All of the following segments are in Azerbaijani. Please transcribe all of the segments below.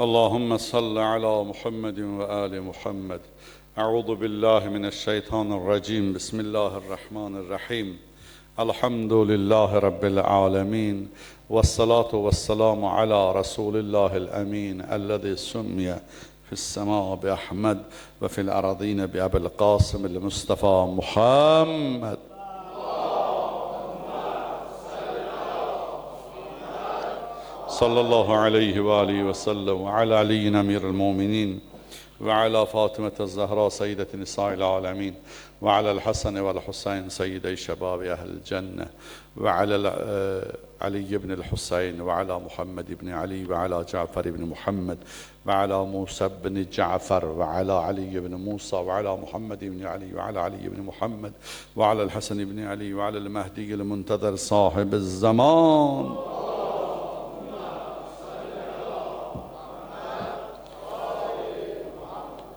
اللهم صل على محمد وآل محمد. أعوذ بالله من الشيطان الرجيم. بسم الله الرحمن الرحيم. الحمد لله رب العالمين، والصلاة والسلام على رسول الله الأمين الذي سمي في السماء بأحمد وفي الأراضين بأبي القاسم المصطفى محمد. صلى الله عليه وآله وسلم وعلى علي أمير المؤمنين وعلى فاطمة الزهراء سيدة نساء العالمين وعلى الحسن والحسين سيدي شباب أهل الجنة وعلى علي بن الحسين وعلى محمد بن علي وعلى جعفر بن محمد وعلى موسى بن جعفر وعلى علي بن موسى وعلى محمد بن علي وعلى علي بن محمد وعلى الحسن بن علي وعلى المهدي المنتظر صاحب الزمان.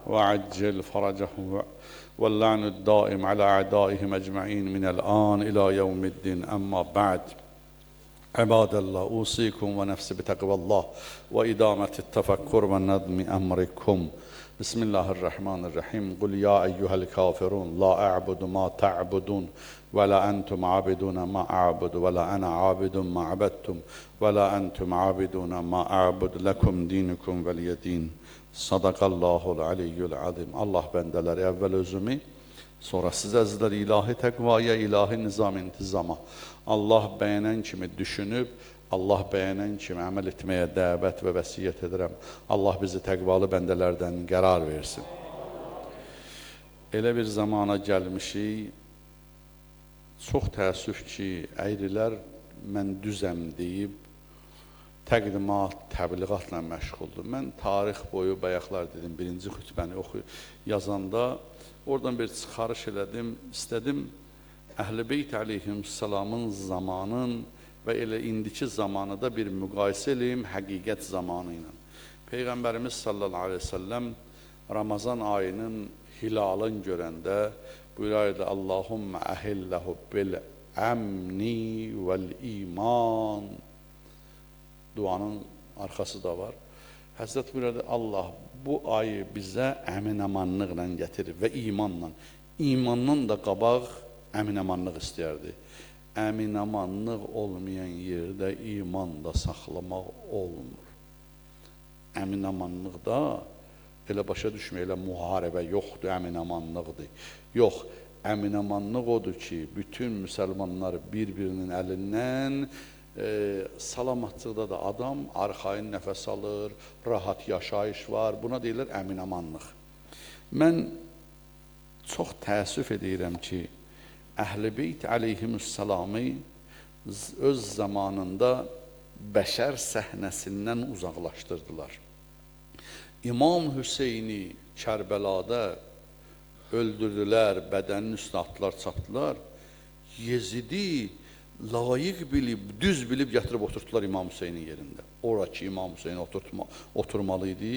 وعجل فرجه واللعن الدائم على أعدائهم أجمعين من الآن إلى يوم الدين. أما بعد، عباد الله، أوصيكم ونفسي بتقوى الله وإدامة التفكر ونظم أمركم. بسم الله الرحمن الرحيم. قل يا أيها الكافرون لا أعبد ما تعبدون ولا أنتم عابدون ما أعبد ولا أنا عابد ما عبدتم ولا أنتم عابدون ما أعبد لكم دينكم ولي دين. Sadaqallahul aliyyul azim. Allah bəndələri əvvəl özümü, sonra siz əzizlər ilahi təqvaya, ilahi nizam intizama, Allah bəyənən kimi düşünüb, Allah bəyənən kimi əməl etməyə dəvət və vəsiyyət edirəm. Allah bizi təqvalı bəndələrdən qərar versin. Elə bir zamana gəlmişik, çox təəssüf ki, əyrilər mən düzəm deyib, təqdimat, təbliğatla məşğuldur. Mən tarix boyu bayaqlar dedim, birinci xütbəni yazanda, oradan bir çıxarış elədim, istədim Əhl-i Beyt əleyhissalamın zamanın və elə indiki zamanı da bir müqayisə eləyim həqiqət zamanı ilə. Peyğəmbərimiz sallallahu aleyhi ve sellem Ramazan ayının hilalını görəndə buyurardı: Allahümme əhilləhu bil əmni vəl iman. Duanın arkası da var. Həzrət buyurdu: Allah bu ayı bizə əmin-əmanlıqla gətirir və imanla. İmandan da qabaq əmin-əmanlıq istəyərdi. Əmin-əmanlıq olmayan yerdə iman da saxlamaq olmur. Əmin-əmanlıqda elə başa düşmək, elə müharibə yoxdur, əmin-əmanlıqdır. Yox, əmin-əmanlıq odur ki, bütün müsəlmanlar bir-birinin əlindən salamatçılıqda da adam arxayın nəfəs alır, rahat yaşayış var. Buna deyirlər əmin-əmanlıq. Mən çox təəssüf edirəm ki, Əhl-i Beyt əleyhissalamı öz zamanında bəşər səhnəsindən uzaqlaşdırdılar. İmam Hüseyni Kərbəlada öldürdülər, bədənin üstünə atdılar, çapdılar. Yezidi layık bilib, düz bilib gətirib oturtdular İmam Hüseynin yerində. Oradakı İmam Hüseyni oturmalıydı,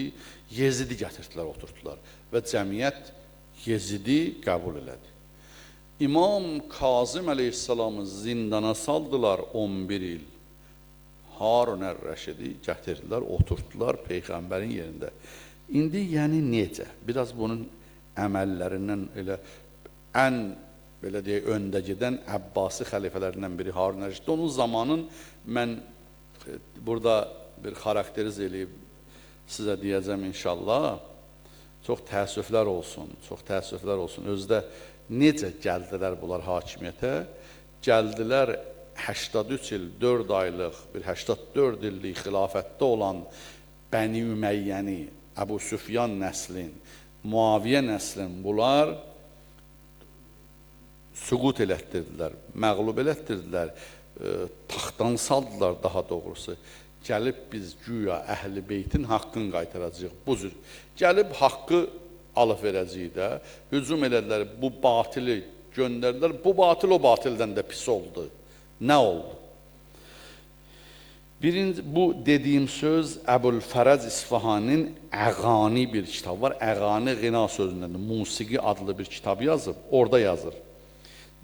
Yezidi gətirdilər, oturtdular və cəmiyyət Yezidi qəbul elədi. İmam Kazım əleyhissalamı zindana saldılar 11 il. Harun ər-Rəşidi gətirdilər, oturtdular Peyğəmbərin yerində. İndi yəni necə? Biraz bunun əməllərindən elə ən belə deyək, öndə gedən Əbbasi xəlifələrindən biri Harun ər-Rəşid. Onun zamanın mən burada bir xarakteriz eləyib sizə deyəcəm inşallah. Çox təəssüflər olsun, çox təəssüflər olsun. Özdə necə gəldilər bunlar hakimiyyətə? Gəldilər 83 il, 4 aylıq, bir 84 illik xilafətdə olan Bəni Üməyyəni, Əbu Süfyan nəslin, Muaviyyə nəslin bunlar süqut elətdirdilər, məğlub elətdirdilər, taxtdan saldılar daha doğrusu. Gəlib biz güya Əhl-i Beytin haqqını qaytaracaq. Bu cür gəlib haqqı alıb verəcəyik də, hücum elədilər, bu batili göndərdilər, bu batil o batildən də pis oldu. Nə oldu? Birinci, bu dediyim söz Əbülfərəc İsfahaninin Əğani bir kitab var. Əğani Qina sözündədir, musiqi adlı bir kitab yazıb, orada yazır.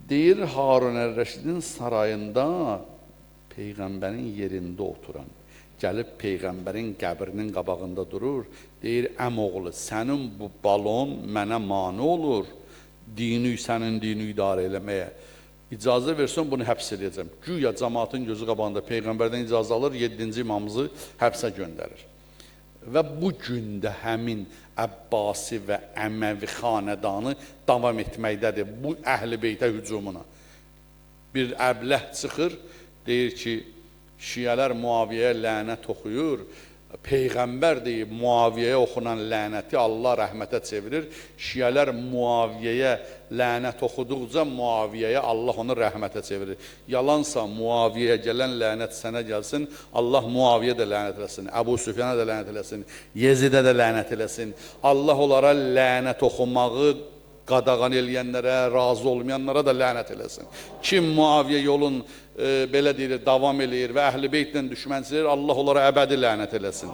Deyir, Harun ər-Rəşidin sarayında Peyğəmbərin yerində oturan, gəlib Peyğəmbərin qəbrinin qabağında durur, deyir, əmoğlu, sənin bu balon mənə mane olur, sənin dini idarə eləməyə. İcazə versən, bunu həbs edəcəm. Güya cəmaatın gözü qabağında Peyğəmbərdən icazə alır, 7-ci imamımızı həbsə göndərir. Və bu gündə həmin Əbbasi və Əməvi xanədanı davam etməkdədir bu Əhl-i Beytə hücumuna. Bir əbləh çıxır, deyir ki, şiyələr Muaviyyəyə lənət oxuyur, Peyğəmbər deyib Muaviyyəyə oxunan lənəti Allah rəhmətə çevirir, şiyələr Muaviyyəyə lənət oxuduqca Muaviyyəyə Allah onu rəhmətə çevirir. Yalansa Muaviyyəyə gələn lənət sənə gəlsin, Allah Muaviyyə də lənət eləsin, Əbu Süfyana da lənət eləsin, Yezidə də lənət eləsin. Allah onlara lənət oxumağı qadağan eləyənlərə, razı olmayanlara da lənət eləsin. Kim Muaviyyə yolun belə deyir, davam eləyir və Əhl-i Beytlə düşmənçilir, Allah onlara əbədi lənət eləsin.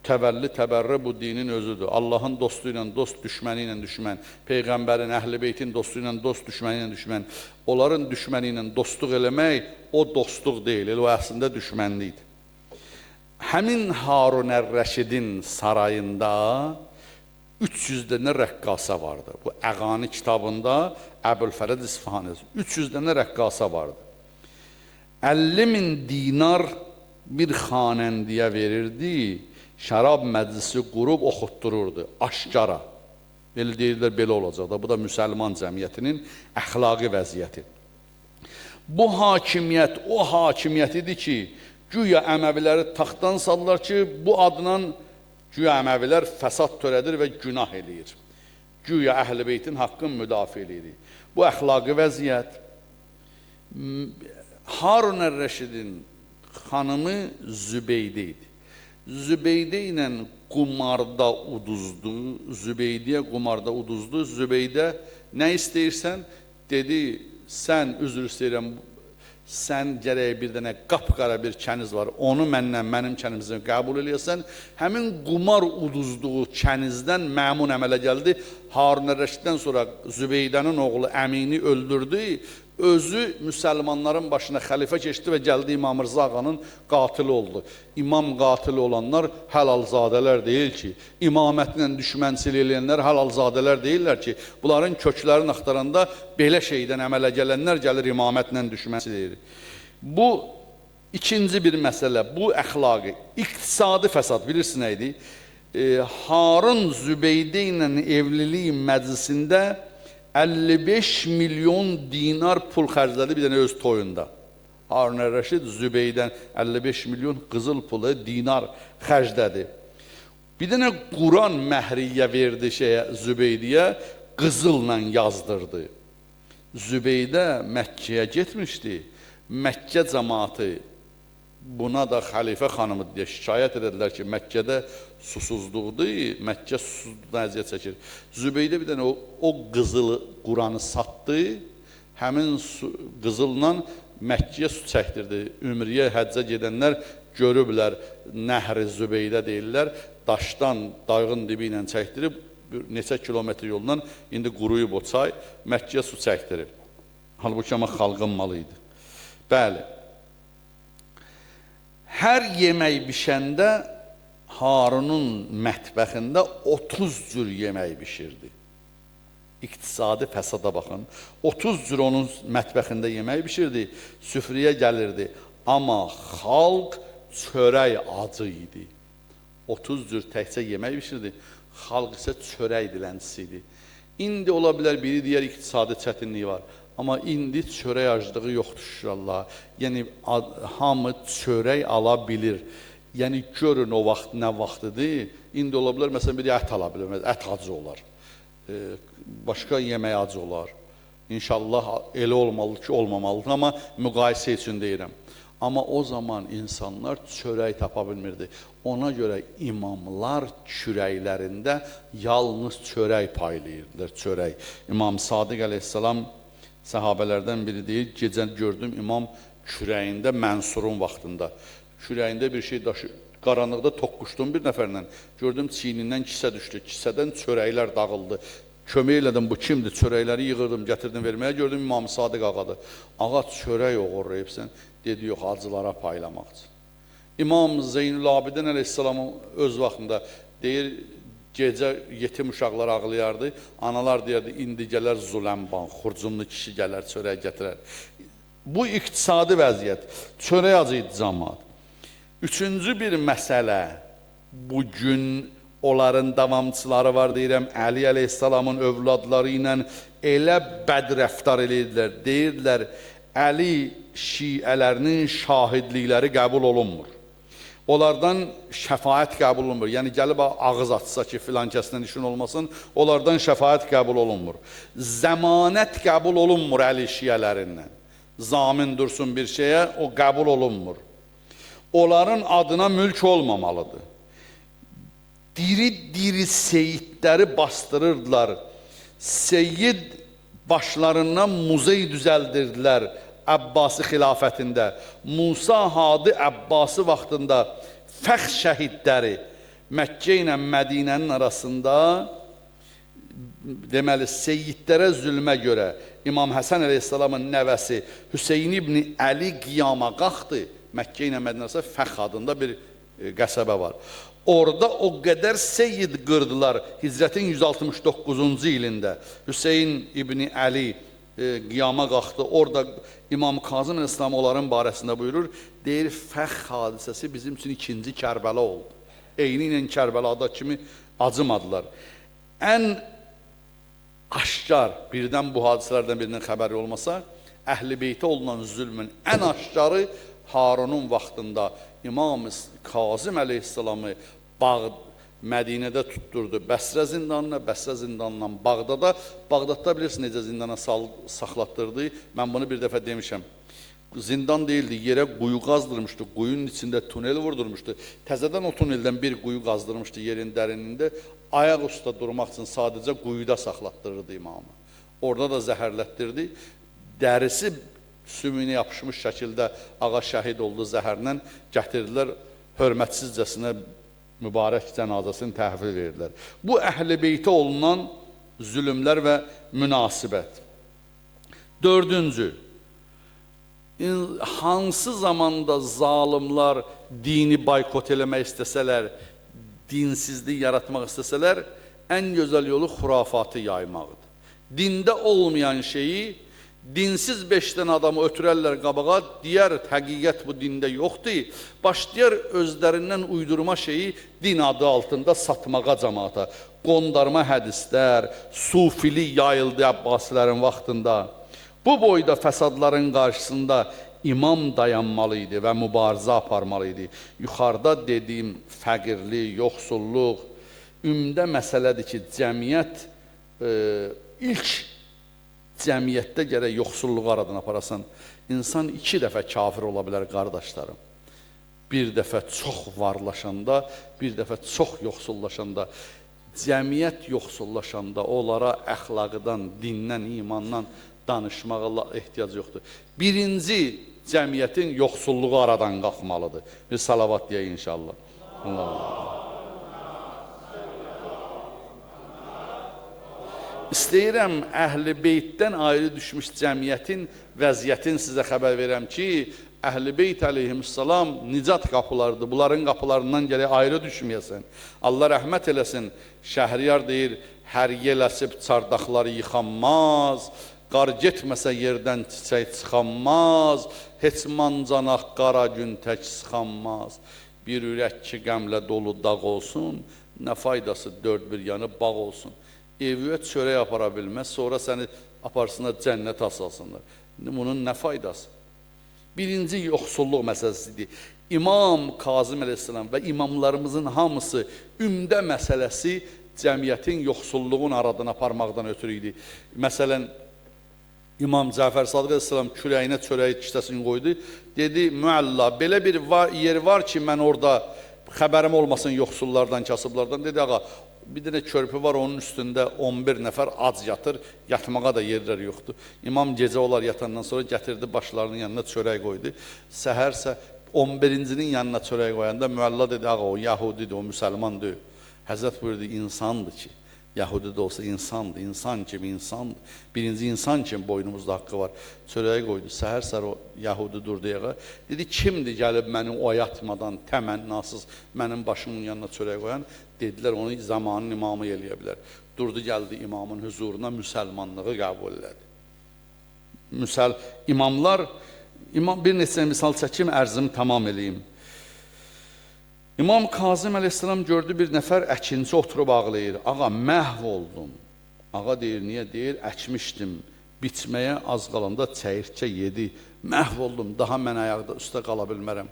Təvəlli, təbərrə bu dinin özüdür. Allahın dostu ilə dost, düşməni ilə düşmən, Peyğəmbərin, Əhl-i Beytin dostu ilə dost, düşməni ilə düşmən. Onların düşməni ilə dostluq eləmək, o dostluq deyil, o əslində düşmənlikdir. Həmin Harun Ər-Rəşidin sarayında 300 dənə rəqqasa vardı. Bu Əqani kitabında Əbülfərəd İsfahani 300 dənə rəqqasa vardı. 50.000 dinar bir xanəndiyə verirdi, şərab məclisi qurub oxutdururdu, aşkara. Belə deyirlər, belə olacaq da, bu da müsəlman cəmiyyətinin əxlaqi vəziyyəti. Bu hakimiyyət o hakimiyyət idi ki, güya Əməviləri taxtdan saldılar ki, bu adla güya Əməvilər fəsad törədir və günah eləyir. Güya Əhl-i Beytin haqqını müdafiə eləyir. Bu əxlaqi vəziyyət. Harun Ər-Rəşidin xanımı Zübeydə idi. Zübeydə ilə qumarda uduzdu, Zübeydiyə qumarda uduzdu. Zübeydə nə istəyirsən? Dedi, sən üzr istəyirəm, sən gərək bir dənə qapqara bir kəniz var, onu məndən, mənim kənimizdən qəbul eləyəsən, həmin qumar uduzduğu kənizdən məmun əmələ gəldi. Harun Ər-Rəşiddən sonra Zübeydənin oğlu Əmini öldürdü, özü müsəlmanların başına xəlifə keçdi və gəldi İmam Rza Ağanın qatili oldu. İmam qatili olanlar həlalzadələr deyil ki, imamətlə düşmənçilik eləyənlər həlalzadələr deyirlər ki, bunların köklərini axtaranda belə şeydən əmələ gələnlər gəlir imamətlə düşmənçilik. Bu ikinci bir məsələ, bu əxlaqi, iqtisadi fəsad, bilirsiniz nə idi? Harun Zübeydə ilə evlilik məclisində 55 milyon dinar pul xərclədi bir dənə öz toyunda. Harun Ər-Rəşid Zübeydən 55 milyon qızıl pulu, dinar xərclədi. Bir dənə Quran məhriyyə verdi Zübeydiyə, qızılla yazdırdı. Zübeydə Məkkəyə getmişdi. Məkkə cəmaatı buna da xəlifə xanımı deyə şikayət edədilər ki, Məkkədə susuzluqdur, Məkkə susuzluqdan əziyyət çəkir. Zübeydə bir dənə o qızılı Quranı satdı, həmin qızılla Məkkəyə su çəkdirdi. Ümriyə, həccə gedənlər görüblər, Nəhr-i Zübeydə deyirlər, daşdan, dağın dibi ilə çəkdirib, neçə kilometr yoldan indi quruyub o çay, Məkkəyə su çəkdirir. Halbuki amma xalqın malı idi. Bəli. Hər yemək bişəndə Harunun mətbəxində 30 cür yemək bişirdi. İqtisadi fəsada baxın. 30 cür onun mətbəxində yemək bişirdi, süfrəyə gəlirdi. Amma xalq çörək acı idi. 30 cür təkcə yemək bişirdi, xalq isə çörək dilənçisi idi. İndi ola bilər biri deyər iqtisadi çətinliyi var. Amma indi çörək acılığı yoxdur şükür Allah. Yəni, hamı çörək ala bilir. Yəni, görün o vaxt nə vaxtıdır. İndi ola bilər, məsələn, bir ət ala bilir, ət acı olar. Başqa yemək acı olar. İnşallah elə olmalıdır ki, olmamalıdır, amma müqayisə üçün deyirəm. Amma o zaman insanlar çörək tapa bilmirdi. Ona görə imamlar kürəklərində yalnız çörək paylayırdılar, çörək. İmam Sadiq əleyhissalam səhabələrdən biri deyir, gecə gördüm imam kürəyində Mənsurun vaxtında. Kürəyində bir şey daşı, qaranlıqda toqquşdum bir nəfərlə. Gördüm çiynindən kisə düşdü, kisədən çörəklər dağıldı. Kömək elədim, bu kimdir? Çörəkləri yığırdım, gətirdim verməyə. Gördüm İmam Sadiq ağadır. Ağa çörək oğurlayıbsan. Dedi, yox, acılara paylamaq üçün. İmam Zeynul Abidin əleyhissalamın öz vaxtında deyir, gecə yetim uşaqlar ağlayardı, analar deyərdi, indi gələr Zuləmban, xurcunlu kişi gələr, çörək gətirər. Bu iqtisadi vəziyyət, çörək acı idi cəmaat. Üçüncü bir məsələ, bugün onların davamçıları var, deyirəm, Əli əleyhissalamın övladları ilə elə bədrəftar edirlər, deyirdilər, Əli şiələrinin şahidlikləri qəbul olunmur. Onlardan şəfaət qəbul olunmur. Yəni, gəlib ağız açsa ki, filan kəsdən işin olmasın, onlardan şəfaət qəbul olunmur. Zəmanət qəbul olunmur Əli şiələrindən. Zamin dursun bir şeyə, o qəbul olunmur. Onların adına mülk olmamalıdır. Diri-diri seyidləri bastırırdılar. Seyid başlarından muzey düzəldirdilər Əbbasi xilafətində. Musa Hadi Əbbasi vaxtında fəxr şəhidləri Məkkə ilə Mədinənin arasında deməli, seyidlərə zülmə görə İmam Həsən əleyhissalamın nəvəsi Hüseyin ibn Əli qiyama qalxdı. Məkkə ilə Mədinə arasında Fəx adında bir qəsəbə var. Orada o qədər seyid qırdılar Hicrətin 169-cu ilində. Hüseyin ibn Əli qiyama qalxdı. Orada İmam Kazım əleyhissalam onların barəsində buyurur, deyir, Fəx hadisəsi bizim üçün ikinci Kərbəla oldu. Eyni ilə Kərbəlada kimi acımadılar. Ən aşkar, birdən bu hadisələrdən birindən xəbəri olmasa, Əhl-i Beytə olunan zülmün ən aşkarı Harunun vaxtında İmam Kazım əleyhissalamı Mədinədə tutturdu Bəsrə zindanına, Bəsrə zindanından Bağdada. Bağdadda bilirsiniz necə zindana saxlatdırdı. Mən bunu bir dəfə demişəm. Zindan deyildi, yerə quyu qazdırmışdı, quyunun içində tunel vurdurmuşdu. Təzədən o tuneldən bir quyu qazdırmışdı yerin dərinliyində. Ayaq üstə durmaq üçün sadəcə quyuda saxlatdırırdı imamı. Orada da zəhərlətdirdi. Dərisi sümüyünə yapışmış şəkildə ağa şəhid oldu zəhərlə, gətirdilər, hörmətsizcəsinə mübarək cənazəsini təhvil verdilər. Bu Əhl-i Beytə olunan zülümlər və münasibət. Dördüncü, hansı zamanda zalimlar dini baykot eləmək istəsələr, dinsizlik yaratmaq istəsələr, ən gözəl yolu xurafatı yaymaqdır. Dində olmayan şeyi dinsiz 5 dənə adamı ötürərlər qabağa, deyər, həqiqət bu dində yoxdur, başlayar özlərindən uydurma şeyi din adı altında satmağa cəmaata. Qondarma hədislər, sufilik yayıldı Əbbasilərin vaxtında. Bu boyda fəsadların qarşısında imam dayanmalı idi və mübarizə aparmalı idi. Yuxarıda dediyim fəqirlik, yoxsulluq, ümdə məsələdir ki, cəmiyyət ilk cəmiyyətdə gərək yoxsulluğu aradan aparasan. İnsan 2 dəfə kafir ola bilər, qardaşlarım. Bir dəfə çox varlaşanda, bir dəfə çox yoxsullaşanda. Cəmiyyət yoxsullaşanda onlara əxlaqdan, dindən, imandan danışmağa ehtiyac yoxdur. Birinci cəmiyyətin yoxsulluğu aradan qalxmalıdır. Bir salavat deyək inşallah. Allah. İstəyirəm, Əhl-i Beytdən ayrı düşmüş cəmiyyətin vəziyyətini sizə xəbər verəm ki, Əhl-i Beyt əleyhissalam nicat qapılarıdır. Bunların qapılarından gələk ayrı düşməyəsən. Allah rəhmət eləsin. Şəhriyar deyir, hər yel əsib çardaqları yıxanmaz, qar getməsə yerdən çiçək çıxanmaz, heç mancanaq qara gün tək sıxanmaz. Bir ürək ki qəmlə dolu dağ olsun, nə faydası dörd bir yanı bağ olsun. Eviyə çörək apara bilməz, sonra səni aparsınlar, cənnət asalsınlar. Bunun nə faydası? Birinci yoxsulluq məsələsidir. İmam Kazım əleyhissalam və imamlarımızın hamısı ümdə məsələsi cəmiyyətin yoxsulluğun aradan aparmaqdan ötürü idi. Məsələn, İmam Cəfər Sadiq əleyhissalam kürəyinə çörəyi kişəsini qoydu. Dedi, müəllə, belə bir yer var ki, mən orada xəbərim olmasın yoxsullardan, kasıblardan. Dedi, ağa, bir dənə körpü var, onun üstündə 11 nəfər ac yatır, yatmağa da yerlər yoxdur. İmam gecə olar yatandan sonra gətirdi, başlarının yanına çörək qoydu. Səhərsə 11-cinin yanına çörək qoyanda müəllə dedi, ağa, o yahudidir, o müsəlman deyil. Həzrət buyurdu, insandır ki, Yahudi də olsa insandır, insan kimi insandır. Birinci insan kimi boynumuzda haqqı var. Çörəyə qoydu, səhər-səhər o Yahudi durdu yağa. Dedi, kimdir gəlib məni oyatmadan, təmənnasız mənim başımın yanına çörək qoyan? Dedilər, onu zamanın imamı eləyə bilər. Durdu, gəldi imamın huzuruna, müsəlmanlığı qəbul elədi. İmamlar, bir neçə misal çəkim, ərzimi tamam eləyim. İmam Kazım əleyhissalam gördü bir nəfər əkinci oturub ağlayır. Ağa, məhv oldum. Ağa deyir, niyə? Deyir, əkmişdim. Bitməyə az qalanda çəyirtkə yedi. Məhv oldum, daha mən ayaqda üstə qala bilmərəm.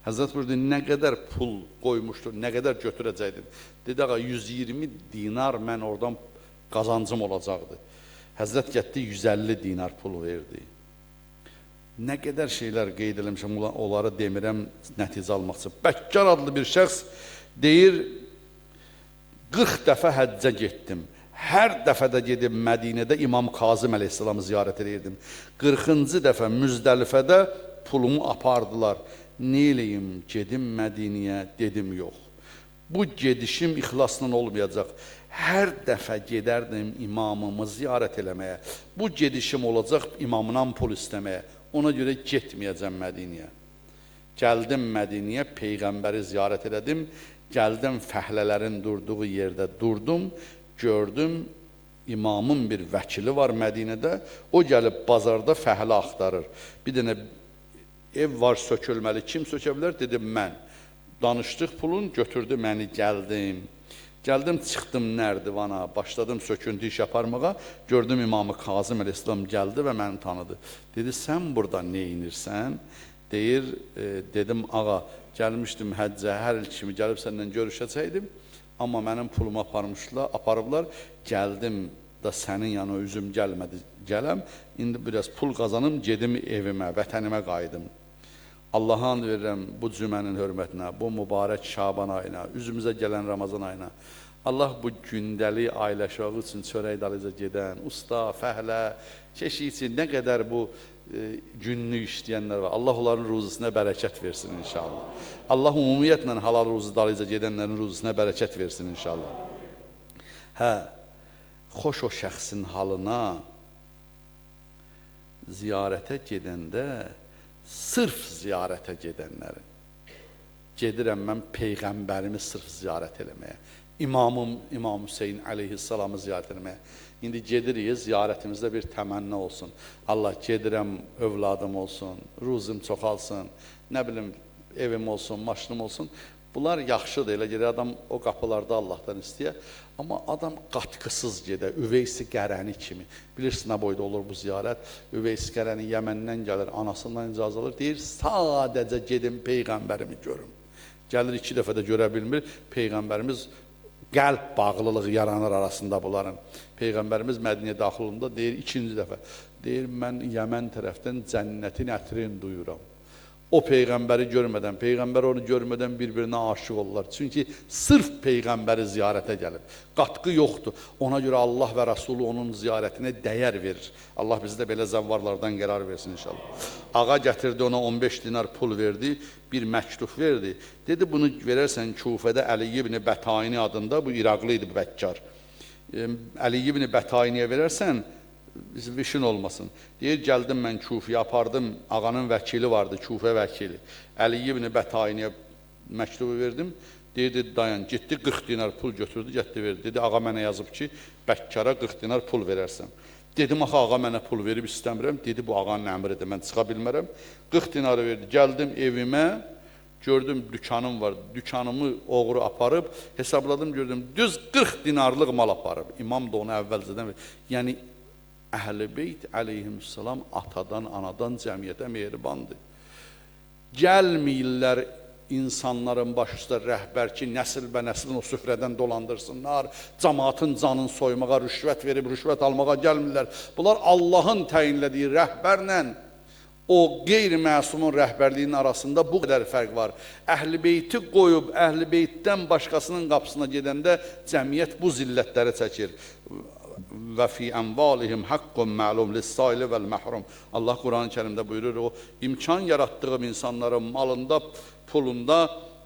Həzrət buyurdu, nə qədər pul qoymuşdur, nə qədər götürəcəkdin? Dedi, ağa, 120 dinar mən oradan qazancım olacaqdı. Həzrət getdi, 150 dinar pul verdi. Nə qədər şeylər qeyd eləmişəm, onları demirəm, nəticə almaq üçün. Bəkkar adlı bir şəxs deyir, 40 dəfə həccə getdim. Hər dəfədə gedib Mədinədə İmam Kazım əleyhissalamı ziyarət edirdim. 40-cı dəfə Müzdəlifədə pulumu apardılar. Nə eləyim, gedim Mədiniyə, dedim yox. Bu gedişim ixlasla olmayacaq. Hər dəfə gedərdim imamımı ziyarət eləməyə. Bu gedişim olacaq imamından pul istəməyə. Ona görə getməyəcəm Mədiniyə. Gəldim Mədiniyə, Peyğəmbəri ziyarət elədim. Gəldim fəhlələrin durduğu yerdə durdum. Gördüm, imamın bir vəkili var Mədinədə. O gəlib bazarda fəhlə axtarır. Bir dənə ev var sökülməli. Kim sökə bilər? Dedim, mən. Danışdıq pulun, götürdü məni, gəldim. Gəldim, çıxdım nərdivana, başladım söküntü iş yaparmağa. Gördüm, İmam-ı Kazım əleyhissalam gəldi və məni tanıdı. Dedi, sən burada nə inirsən? Deyir, dedim, ağa, gəlmişdim həccə, hər il kimi gəlib səndən görüşəcəkdim. Amma mənim pulumu aparıblar. Gəldim da sənin yanına üzüm gəlmədi, gələm. İndi biraz pul qazanım, gedim evimə, vətənimə qayıdım. Allah'a and verirəm bu cümənin hörmətinə, bu mübarək Şaban ayına, üzümüzə gələn Ramazan ayına. Allah bu gündəlik ailəşağı üçün çörək dalıca gedən, usta, fəhlə, keşik üçün nə qədər bu günlük işləyənlər var. Allah onların ruzusuna bərəkət versin inşallah. Allah ümumiyyətlə halal ruzu dalıca gedənlərin ruzusuna bərəkət versin inşallah. Hə, xoş o şəxsin halına ziyarətə gedəndə, sırf ziyarətə gedənlərin, gedirəm mən Peyğəmbərimi sırf ziyarət eləməyə, İmam Hüseyin əleyhissalamı ziyarət eləməyə. İndi gedirik, ziyarətimizdə bir təmənna olsun. Allah, gedirəm, övladım olsun, ruzum çoxalsın, nə bilim, evim olsun, maşınım olsun. Bunlar yaxşıdır, elə gedir, adam o qapılarda Allahdan istəyə. Amma adam qatqısız gedə, Üveysi Qərəni kimi. Bilirsin, nə boyda olur bu ziyarət? Üveysi Qərəni Yəməndən gəlir, anasından icazə alır. Deyir, sadəcə gedim Peyğəmbərimi görüm. Gəlir 2 dəfə də görə bilmir. Peyğəmbərimiz qəlb bağlılığı yaranır arasında bunların. Peyğəmbərimiz Mədiniyə daxil olunda deyir, 2-ci dəfə. Deyir, mən Yəmən tərəfdən cənnətin ətrini duyuram. O Peyğəmbəri görmədən, Peyğəmbər onu görmədən bir-birinə aşıq olurlar. Çünki sırf Peyğəmbəri ziyarətə gəlib. Qatqı yoxdur. Ona görə Allah və Rasulü onun ziyarətinə dəyər verir. Allah bizdə belə zəvvarlardan qərar versin inşallah. Ağa gətirdi, ona 15 dinar pul verdi, bir məktub verdi. Dedi, bunu verərsən Kufədə Əli ibn Bətayini adında, bu İraqlı idi bu bəkkar. Əli ibn Bətayiniyə verərsən, vişin olmasın. Deyir, gəldim mən Kufiyə, apardım, ağanın vəkili vardı, Kufə vəkili. Əli ibn Bətayiniyə məktubu verdim. Dedi, dayan, getdi 40 dinar pul götürdü, getdi verdi. Dedi, ağa mənə yazıb ki, bəkkara 40 dinar pul verərsən. Dedim, axı, ağa mənə pul verib istəmirəm. Dedi, bu ağanın əmridir, mən çıxa bilmərəm. 40 dinarı verdi. Gəldim evimə, gördüm dükanım var. Dükanımı oğru aparıb, hesabladım, gördüm, düz 40 dinarlıq mal aparıb. İmam da onu əvvəlcədən verir. Yəni, Əhl-i Beyt əleyhissalam atadan, anadan cəmiyyətə mehribandır. Gəlməyirlər insanların baş üstə rəhbər ki, nəsil bə nəslin o süfrədən dolandırsınlar, cəmaatın canını soymağa, rüşvət verib, rüşvət almağa gəlmirlər. Bunlar Allahın təyinlədiyi rəhbərlə o qeyri-məsumun rəhbərliyinin arasında bu qədər fərq var. Əhl-i Beyti qoyub, Əhl-i Beytdən başqasının qapısına gedəndə cəmiyyət bu zillətləri çəkir. Və fi ənvalihim haqqun məlum lis-saili vəl-məhrum. Allah Quran-ı Kərimdə buyurur, o imkan yaratdığım insanların malında, pulunda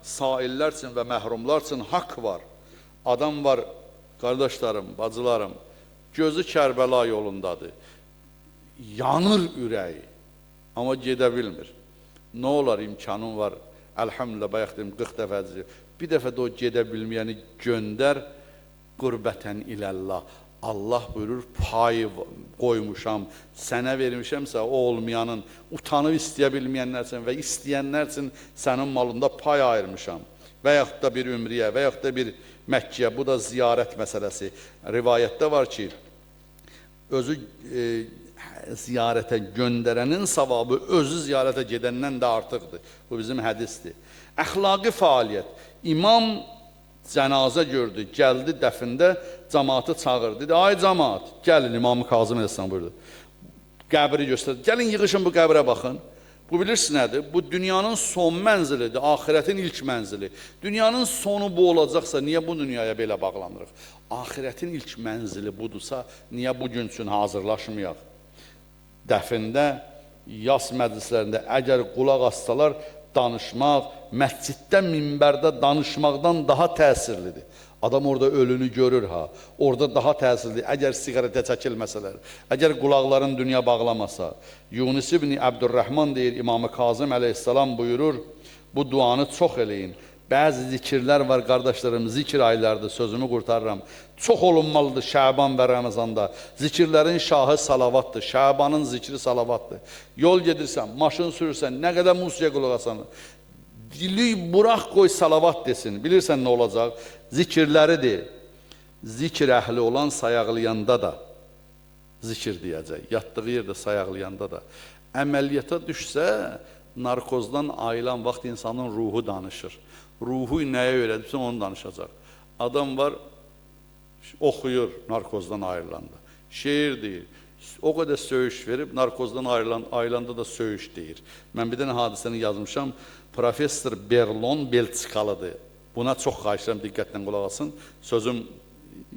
saillər üçün və məhrumlar üçün haqq var. Adam var, Qardaşlarım, bacılarım, gözü Kərbəla yolundadır. Yanır ürəyi, amma gedə bilmir. Nə olar, imkanın var, əlhamdülillah, bayaq deyim, 40 dəfə, bir dəfə də o gedə bilməyəni göndər, qurbətən iləllah. Allah buyurur, payı qoymuşam, sənə vermişəmsə, o olmayanın, utanıb istəyə bilməyənlər üçün və istəyənlər üçün sənin malında pay ayırmışam. Və yaxud da bir ümriyə, və yaxud da bir Məkkəyə, bu da ziyarət məsələsi. Rivayətdə var ki, özü ziyarətə göndərənin savabı özü ziyarətə gedəndən də artıqdır. Bu bizim hədisdir. Əxlaqi fəaliyyət. İmam cənazə gördü, gəldi dəfində, cəmaatı çağırdı. Dedi, ay cəmaat, gəlin, İmam-ı Kazım Əleyhisselam buyurdu. Qəbri göstərdi. Gəlin, yığışın bu qəbrə baxın. Bu bilirsiniz nədir? Bu dünyanın son mənzilidir, axirətin ilk mənzili. Dünyanın sonu bu olacaqsa, niyə bu dünyaya belə bağlanırıq? Axirətin ilk mənzili budursa, niyə bugün üçün hazırlaşmayaq? Dəfində, yas məclislərində əgər qulaq assalar, danışmaq, məsciddə, minbərdə danışmaqdan daha təsirlidir. Adam orada ölünü görür ha, orada daha təsirlidir. Əgər siqaretə çəkilməsələr, əgər qulaqların dünya bağlamasa. Yunus ibn Əbdurrahman deyir, İmam-ı Kazım əleyhissalam buyurur, bu duanı çox eləyin. Bəzi zikirlər var, qardaşlarım, zikir aylardır, sözümü qurtarıram. Çox olunmalıdır Şəban və Ramazanda. Zikirlərin şahı salavatdır, Şəbanın zikri salavatdır. Yol gedirsən, maşın sürürsən, nə qədər musiqiyə qulaq asan, dili buraq qoy salavat desin. Bilirsən nə olacaq? Zikirləridir. Zikir əhli olan sayaqlayanda da zikir deyəcək. Yatdığı yerdə sayaqlayanda da. Əməliyyata düşsə, narkozdan ayılan vaxt insanın ruhu danışır. Ruhu nəyə öyrədirsə onu danışacaq. Adam var, oxuyur narkozdan ayrılanda. Şeir deyir. O qədər söyüş verib, narkozdan ayrılanda da söyüş deyir. Mən bir dənə hadisəni yazmışam. Professor Berlon Belçikalıdır. Buna çox xahişləm, diqqətlə qulaq asın. Sözüm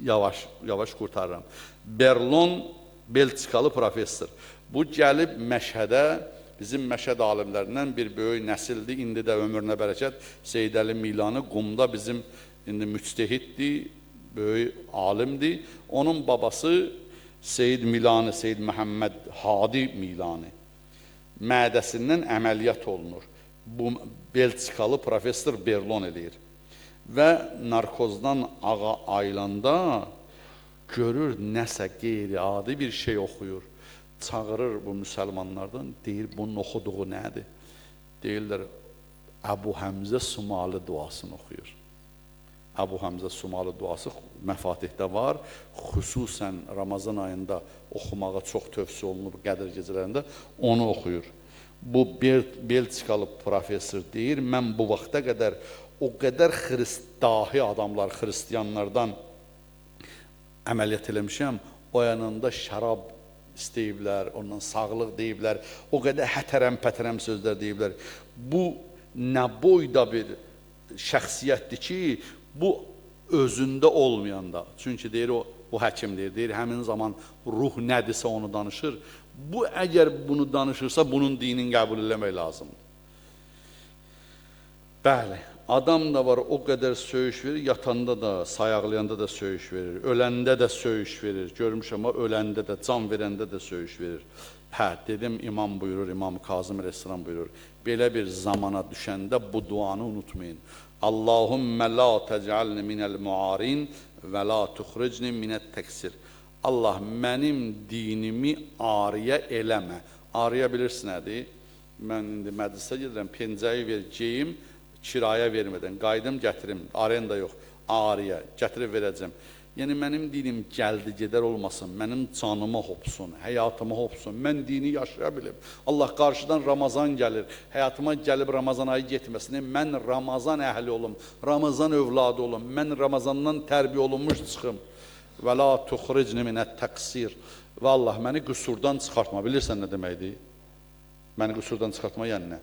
yavaş qurtarıram. Berlon Belçikalı professor. Bu gəlib Məşhədə, bizim Məşhəd alimlərindən bir böyük nəsildir. İndi də ömrünə bərəkət. Seyyid Əli Milani Qumda bizim indi müctehiddir, böyük alimdir. Onun babası Seyyid Milani, Seyyid Məhəmməd Hadi Milani. Mədəsindən əməliyyat olunur. Bu Belçikalı professor Berlon eləyir. Və narkozdan ayılanda görür nəsə qeyri-adi bir şey oxuyur. Çağırır bu müsəlmanlardan, deyir bunun oxuduğu nədir? Deyirlər, Əbu Həmzə Sumalı duasını oxuyur. Əbu Həmzə Sumalı duası məfatihdə var. Xüsusən Ramazan ayında oxumağa çox tövsiyə olunub Qədir gecələrində, onu oxuyur. Bu Belçikalı professor deyir, mən bu vaxta qədər o qədər dahi adamlar, xristiyanlardan əməliyyat eləmişəm, o yanında şərab istəyiblər, ondan sağlıq deyiblər, o qədər hətərəm-pətərəm sözlər deyiblər. Bu nə boyda bir şəxsiyyətdir ki, bu özündə olmayanda, çünki deyir, bu həkim deyir, həmin zaman ruh nədirsə onu danışır. Bu, əgər bunu danışırsa, bunun dinin qəbul eləmək lazımdır. Bəli, adam da var, o qədər söyüş verir, yatanda da, sayaqlayanda da söyüş verir, öləndə də söyüş verir, görmüşəm, öləndə də, can verəndə də söyüş verir. Hə, dedim, imam buyurur, İmam Kazım Əleyhisselam buyurur, belə bir zamana düşəndə bu duanı unutmayın. Allahümmə la təcəlni minəl muarin və la tuxricni minət təksir. Allah, mənim dinimi ariyə eləmə. Ariyə bilirsin nədir? Mən indi məclisə gedirəm, pencəyi verəcəyim, kiraya vermədən, qaydım gətirim, arenda yox, ariyə, gətirib verəcəm. Yəni, mənim dinim gəldi, gedər olmasın, mənim canıma hopsun, həyatıma hopsun, mən dini yaşaya bilim. Allah qarşıdan Ramazan gəlir, həyatıma gəlib Ramazan ayı getməsin, mən Ramazan əhli olum, Ramazan övladı olum, mən Ramazandan tərbiyə olunmuş çıxım. Və la tuxricni minət təqsir. Və Allah, məni qüsurdan çıxartma. Bilirsən nə deməkdir? Məni qüsurdan çıxartma, yəni nə?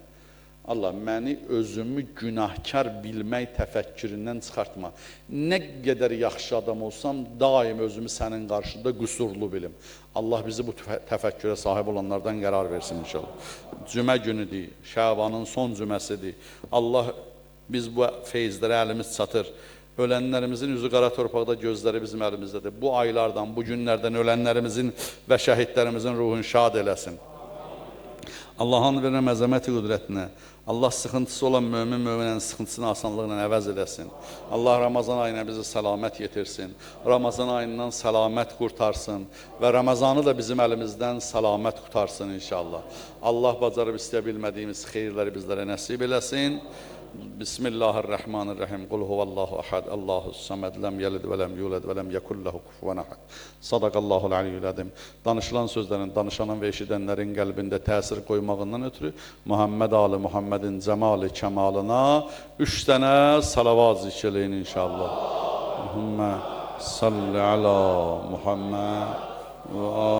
Allah, məni özümü günahkar bilmək təfəkküründən çıxartma. Nə qədər yaxşı adam olsam, daim özümü sənin qarşında qüsurlu bilim. Allah bizi bu təfəkkürə sahib olanlardan qərar versin inşallah. Cümə günüdür, Şəbanın son cüməsidir. Allah, biz bu feyizlərə əlimiz çatır. Ölənlərimizin üzü qara torpaqda, gözləri bizim əlimizdədir. Bu aylardan, bu günlərdən ölənlərimizin və şəhidlərimizin ruhunu şad eləsin. Allahın verən əzəməti qüdrətinə, Allah sıxıntısı olan mömin-möminənin sıxıntısını asanlıqla əvəz eləsin. Allah Ramazan ayına bizi səlamət yetirsin. Ramazan ayından səlamət qurtarsın və Ramazanı da bizim əlimizdən səlamət qurtarsın inşallah. Allah bacarıb istəyə bilmədiyimiz xeyirləri bizlərə nəsib eləsin. Bismillahirrahmanirrahim. Qul huvallahu ahad, Allahus samad, lam yalid və lam yulad və lam yekul lahu kufuvan ahad. Sadaqallahul aliyyul azim. Danışılan sözlərin, danışanın və eşidənlərin qəlbində təsir qoymağından ötürü Muhammed ali Muhammedin cəmali kəmalına 3 dənə salavat zikr eləyin inşallah. Allahümme salli ala Muhammed və